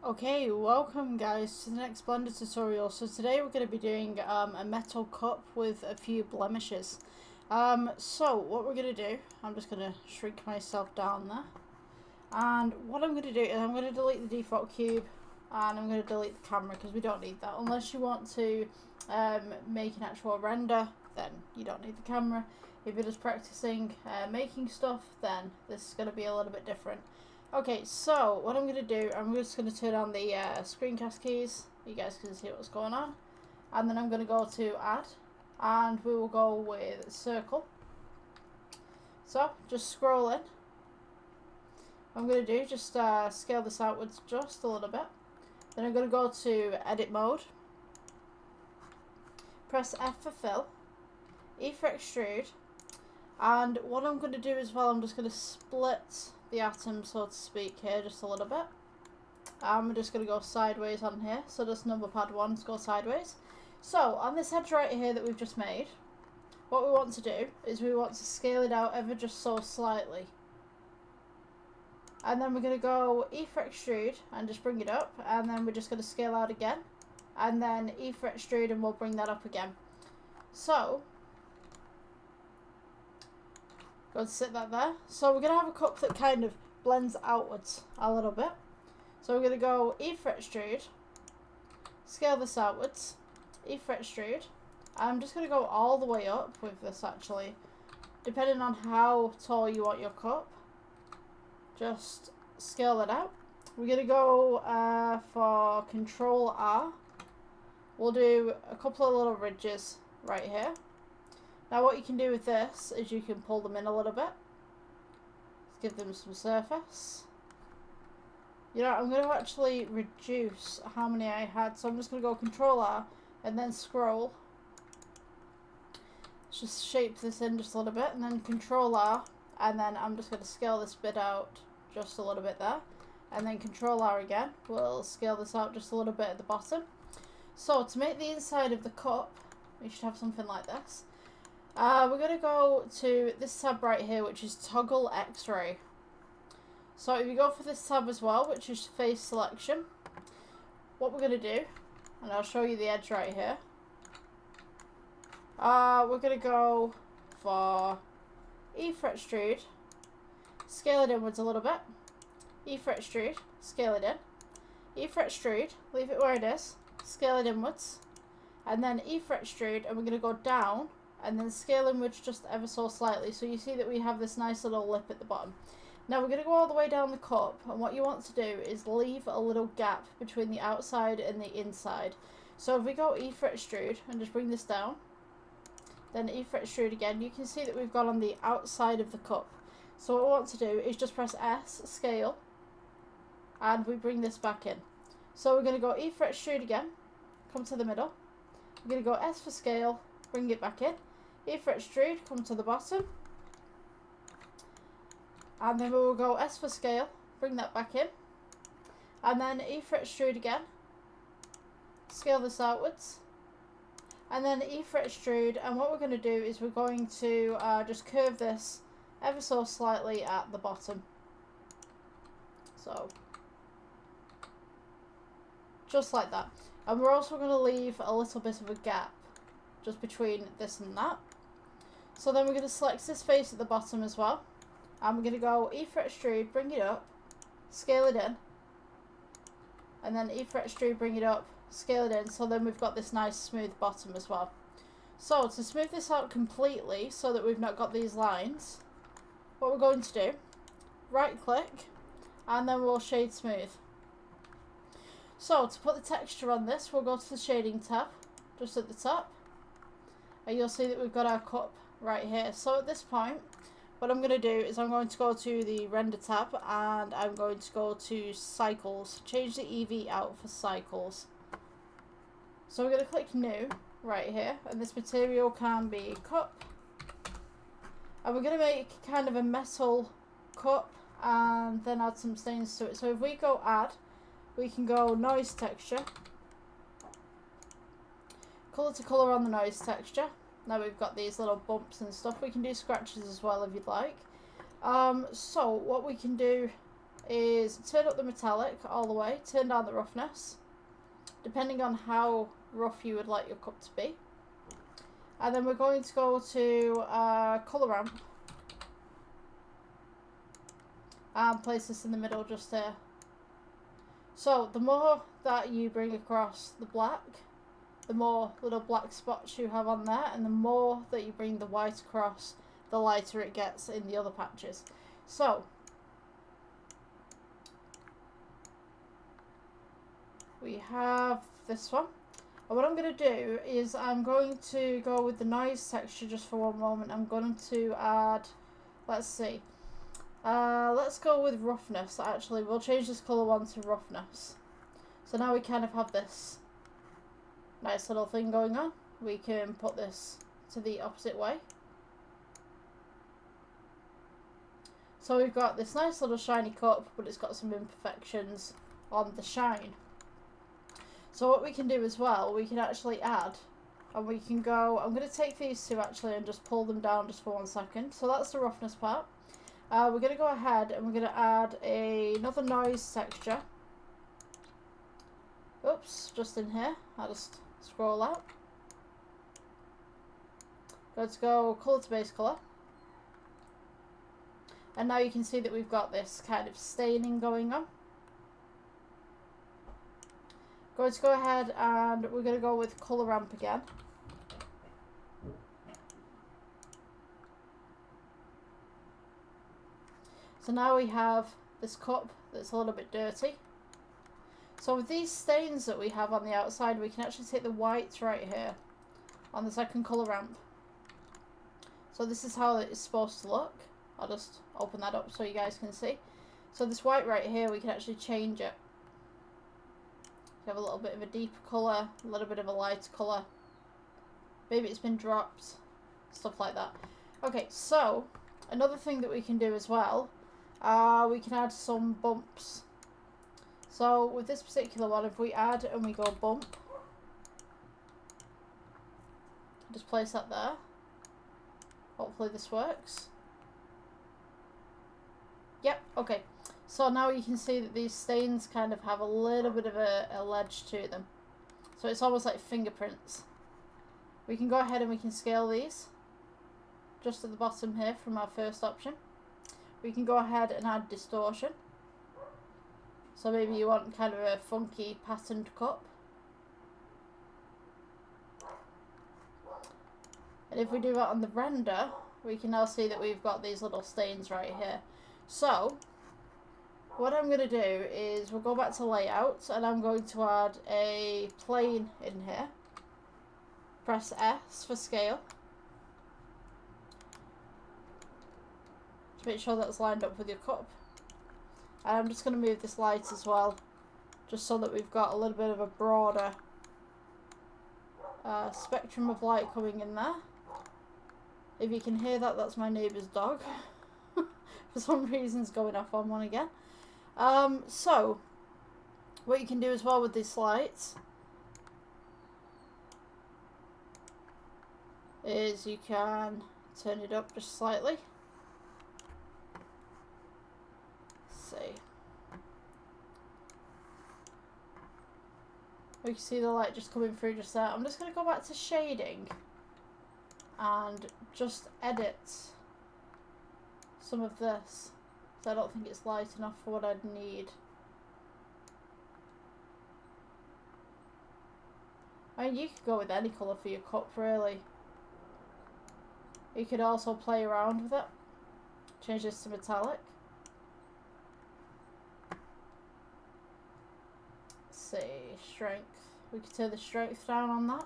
Okay, welcome guys to the next Blender tutorial. So today we're going to be doing a metal cup with a few blemishes. So what we're going to do, I'm just going to shrink myself down there. And what I'm going to do is I'm going to delete the default cube and I'm going to delete the camera because we don't need that. Unless you want to make an actual render, then you don't need the camera. If you're just practicing making stuff, then this is going to be a little bit different. Okay, so what I'm going to do, I'm just going to turn on the screencast keys. You guys can see what's going on. And then I'm going to go to add. And we will go with circle. So, just scroll in. What I'm going to do, just scale this outwards just a little bit. Then I'm going to go to edit mode. Press F for fill. E for extrude. And what I'm going to do as well, I'm just going to split the atom, so to speak, here just a little bit. I'm just going to go sideways on here, so this number pad 1's go sideways. So on this edge right here that we've just made, what we want to do is we want to scale it out ever just so slightly. And then we're going to go E for extrude and just bring it up, and then we're just going to scale out again, and then E for extrude and we'll bring that up again. So go to sit that there. So we're going to have a cup that kind of blends outwards a little bit. So we're going to go E for extrude, scale this outwards, E for extrude. I'm just going to go all the way up with this actually, depending on how tall you want your cup. Just scale it out. We're going to go for Control R. We'll do a couple of little ridges right here. Now what you can do with this is you can pull them in a little bit. Let's give them some surface. You know, I'm going to actually reduce how many I had. So I'm just going to go Control R and then scroll. Just shape this in just a little bit and then Control R. And then I'm just going to scale this bit out just a little bit there. And then Control R again. We'll scale this out just a little bit at the bottom. So to make the inside of the cup, we should have something like this. We're going to go to this tab right here, which is Toggle X-Ray. So if you go for this tab as well, which is Face Selection, what we're going to do, and I'll show you the edge right here, we're going to go for E for Extrude, scale it inwards a little bit, E for Extrude, scale it in, E for Extrude, leave it where it is, scale it inwards, and then E for Extrude, and we're going to go down, and then scale inwards just ever so slightly. So you see that we have this nice little lip at the bottom. Now we're going to go all the way down the cup, and what you want to do is leave a little gap between the outside and the inside. So if we go E for extrude and just bring this down, then E for extrude again, you can see that we've got on the outside of the cup. So what we want to do is just press S, scale, and we bring this back in. So we're going to go E for extrude again, come to the middle. We're going to go S for scale, bring it back in. E for extrude, come to the bottom. And then we will go S for scale, bring that back in. And then E for extrude again. Scale this outwards. And then E for extrude. And what we're going to do is we're going to just curve this ever so slightly at the bottom. So, just like that. And we're also going to leave a little bit of a gap just between this and that. So then we're going to select this face at the bottom as well. And we're going to go E for extrude, bring it up, scale it in. And then E for extrude, bring it up, scale it in. So then we've got this nice smooth bottom as well. So to smooth this out completely so that we've not got these lines, what we're going to do, right click, and then we'll shade smooth. So to put the texture on this, we'll go to the shading tab, just at the top. And you'll see that we've got our cup right here. So at this point, what I'm going to do is I'm going to go to the render tab and I'm going to go to cycles, change the EV out for cycles. So we're going to click new right here, and this material can be cup. And we're going to make kind of a metal cup and then add some stains to it. So if we go add, we can go noise texture, colour to colour on the noise texture. Now we've got these little bumps and stuff. We can do scratches as well if you'd like. So what we can do is turn up the metallic all the way, turn down the roughness, depending on how rough you would like your cup to be. And then we're going to go to colour ramp and place this in the middle just here. So the more that you bring across the black, the more little black spots you have on there, and the more that you bring the white across, the lighter it gets in the other patches. So we have this one, and what I'm going to do is I'm going to go with the noise texture just for one moment. I'm going to add, let's see, let's go with roughness. Actually, we'll change this colour one to roughness. So now we kind of have this nice little thing going on. We can put this to the opposite way. So we've got this nice little shiny cup, but it's got some imperfections on the shine. So what we can do as well, we can actually add, and we can go, I'm going to take these two actually and just pull them down just for 1 second. So that's the roughness part. We're going to go ahead and we're going to add another noise texture. Oops, just in here. I'll just scroll out. Let's go colour to base colour. And now you can see that we've got this kind of staining going on. Going to go ahead and we're going to go with colour ramp again. So now we have this cup that's a little bit dirty. So with these stains that we have on the outside, we can actually take the white right here on the second colour ramp. So this is how it's supposed to look. I'll just open that up so you guys can see. So this white right here, we can actually change it. You have a little bit of a deeper colour, a little bit of a lighter colour. Maybe it's been dropped, stuff like that. Okay, so another thing that we can do as well, we can add some bumps. So with this particular one, if we add and we go bump, just place that there. Hopefully this works. Yep, okay. So now you can see that these stains kind of have a little bit of a ledge to them. So it's almost like fingerprints. We can go ahead and we can scale these. Just at the bottom here from our first option. We can go ahead and add distortion. So maybe you want kind of a funky patterned cup. And if we do that on the render, we can now see that we've got these little stains right here. So what I'm going to do is we'll go back to layout and I'm going to add a plane in here. Press S for scale. To make sure that's lined up with your cup. And I'm just going to move this light as well, just so that we've got a little bit of a broader spectrum of light coming in there. If you can hear that, that's my neighbour's dog. For some reason it's going off on one again. So, what you can do as well with these lights is you can turn it up just slightly. Let's see. We can see the light just coming through just there. I'm just going to go back to shading and just edit some of this. So I don't think it's light enough for what I'd need. I mean, you could go with any colour for your cup, really. You could also play around with it. Change this to metallic. Let's see, strength. We could turn the strength down on that.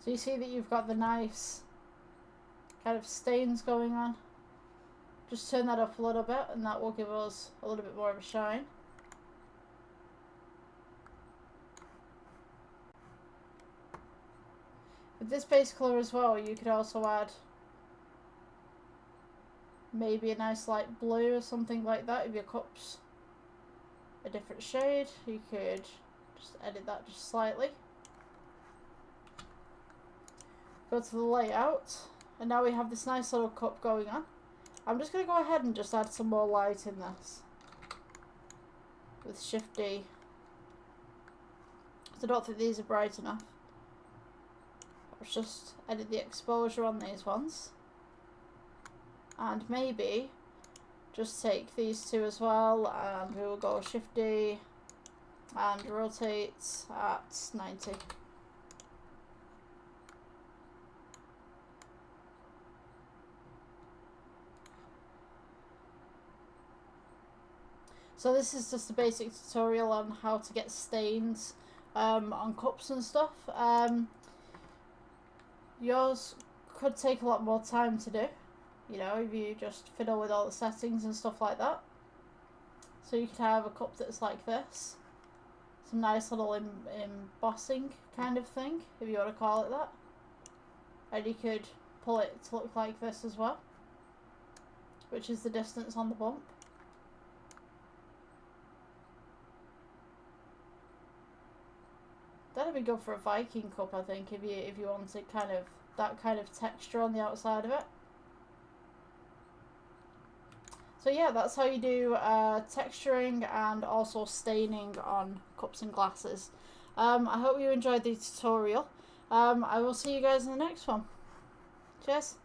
So you see that you've got the nice kind of stains going on. Just turn that up a little bit and that will give us a little bit more of a shine. With this base colour as well, you could also add maybe a nice light blue or something like that. If your cup's a different shade, you could just edit that just slightly. Go to the layout, and now we have this nice little cup going on. I'm just going to go ahead and just add some more light in this with Shift D. I don't think these are bright enough. Let's just edit the exposure on these ones. And maybe just take these two as well, and we will go Shift D and rotate at 90. So this is just a basic tutorial on how to get stains on cups and stuff. Yours could take a lot more time to do, you know, if you just fiddle with all the settings and stuff like that. So you could have a cup that's like this, some nice little embossing kind of thing, if you want to call it that. And you could pull it to look like this as well, which is the distance on the bump. That'd be good for a Viking cup, I think, if you wanted kind of that kind of texture on the outside of it. So yeah, that's how you do texturing and also staining on cups and glasses. I hope you enjoyed the tutorial. I will see you guys in the next one. Cheers.